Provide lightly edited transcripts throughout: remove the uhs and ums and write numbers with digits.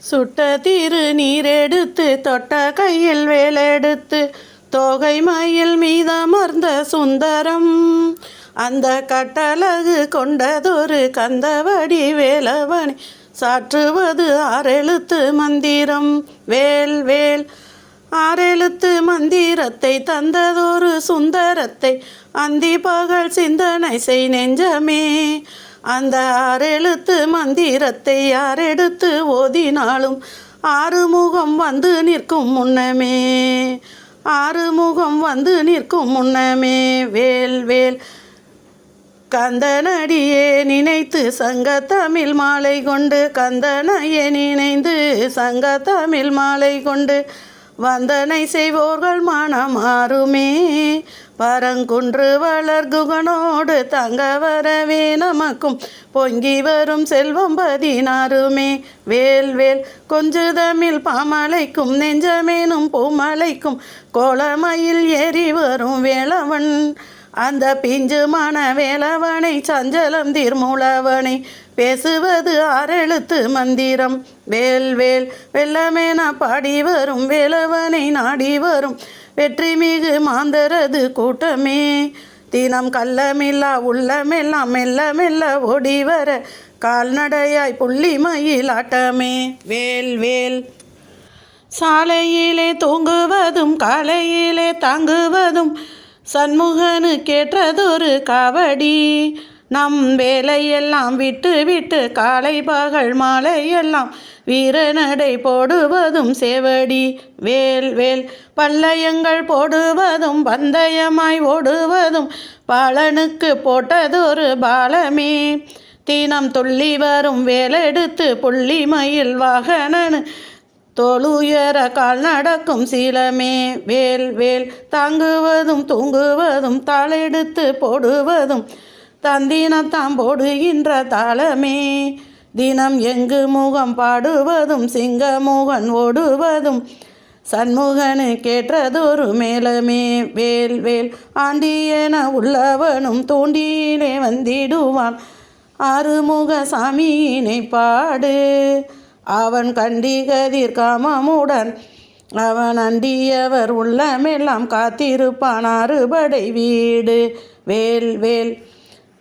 சுட்ட திரு நீரெடுத்து தொட்ட கையில் வேலெடுத்து தோகை மயில் மீதமர்ந்த சுந்தரம் அந்த கட்டழகு கொண்டதொரு கந்தவடி வேலவனை சாற்றுவது ஆறெழுத்து மந்திரம். வேல் வேல் ஆறெழுத்து மந்திரத்தை தந்ததொரு சுந்தரத்தை அந்தி பகல் சிந்தனை செய் நெஞ்சமே. அந்த ஆறெழுத்து மந்திரத்தை யாரெடுத்து ஓதினாலும் ஆறுமுகம் வந்து நிற்கும் முன்னமே. ஆறுமுகம் வந்து நிற்கும் முன்னமே. வேல் வேல் கந்தனடியே நினைத்து சங்கத்தமிழ் மாலை கொண்டு கந்தனையே நினைந்து சங்கத்தமிழ் மாலை கொண்டு வந்தனை செய்வோர்கள் மனம் மாறுமே. பரங்குன்று வளர்குகனோடு தங்க வரவே நமக்கும் பொங்கி வரும் செல்வம் 16மே. வேல் வேல் கொஞ்சுதமிழ் பாமலைக்கும் நெஞ்சமேனும் பூமலைக்கும் கோலமயில் ஏறி வரும் வேலவன் அந்த பிஞ்சுமான வேலவனை சஞ்சலம் தீர்மூலவனை பேசுவது ஆறெழுத்து மந்திரம். வேல் வேல் வெள்ளமேன பாடி வரும் வேலவனை நாடி வரும் வெற்றி மிகு மாந்தரது கூட்டமே. தினம் கள்ளமில்லா உள்ளமெல்லாம் மெல்ல மெல்ல ஓடி வர கால்நடையாய் புள்ளி மயிலாட்டமே. வேல் வேல் சாலையிலே தூங்குவதும் காலையிலே தாங்குவதும் சண்முகனு கேட்டதொரு காவடி. நம் வேலையெல்லாம் விட்டு விட்டு காலை பகல் மாலையெல்லாம் வீரநடை போடுவதும் சேவடி. வேல் வேல் பல்லயங்கள் போடுவதும் பந்தயமாய் ஓடுவதும் பாலனுக்கு போட்டதொரு பாலமே. தினம் துள்ளி வரும் வேலெடுத்து புள்ளி மயில் வாகனனு தோளுயர கால் நடக்கும் சீலமே. வேல் வேல் தாங்குவதும் தூங்குவதும் தாளெடுத்து போடுவதும் தந்தினத்தாம் போடுகின்ற தாளமே. தினம் எங்கு முகம் பாடுவதும் சிங்கமுகன் ஓடுவதும் சண்முகனு கேட்டதொரு மேலமே. வேல் வேல் ஆண்டியென உள்ளவனும் தூண்டியிலே வந்திடுவான் ஆறுமுக சாமியினை பாடு. அவன் கண்டிகதிர் காமமுடன் அவன் அண்டியவர் உள்ளமெல்லாம் காத்திருப்பான் அறுபடை வீடு. வேல் வேல்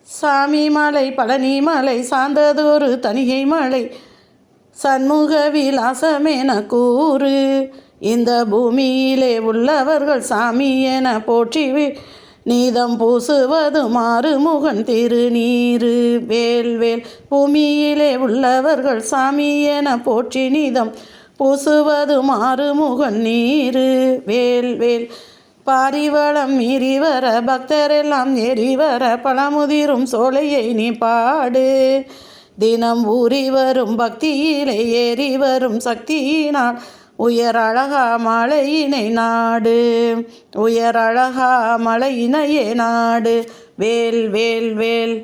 சாமி மலை பழனி மலை சார்ந்ததொரு தனிகை மலை சண்முக விலாசமென கூறு. இந்த பூமியிலே உள்ளவர்கள் சாமி என போற்றி நீதம் பூசுவது மாறுமுகன் திருநீரு. வேல் வேல் பூமியிலே உள்ளவர்கள் சாமி என போற்றி நீதம் பூசுவது மாறுமுகன் நீரு. வேல் வேல் பாரிவளம் மீறி வர பக்தரெல்லாம் ஏறி வர பழமுதிரும் சோலையை நீ பாடு. தினம் ஊறி வரும் பக்தியிலே ஏறி வரும் சக்தியினால் உயர் அழகா மலையினை நாடு. உயர் அழகா மலையினையே நாடு. வேல் வேல் வேல்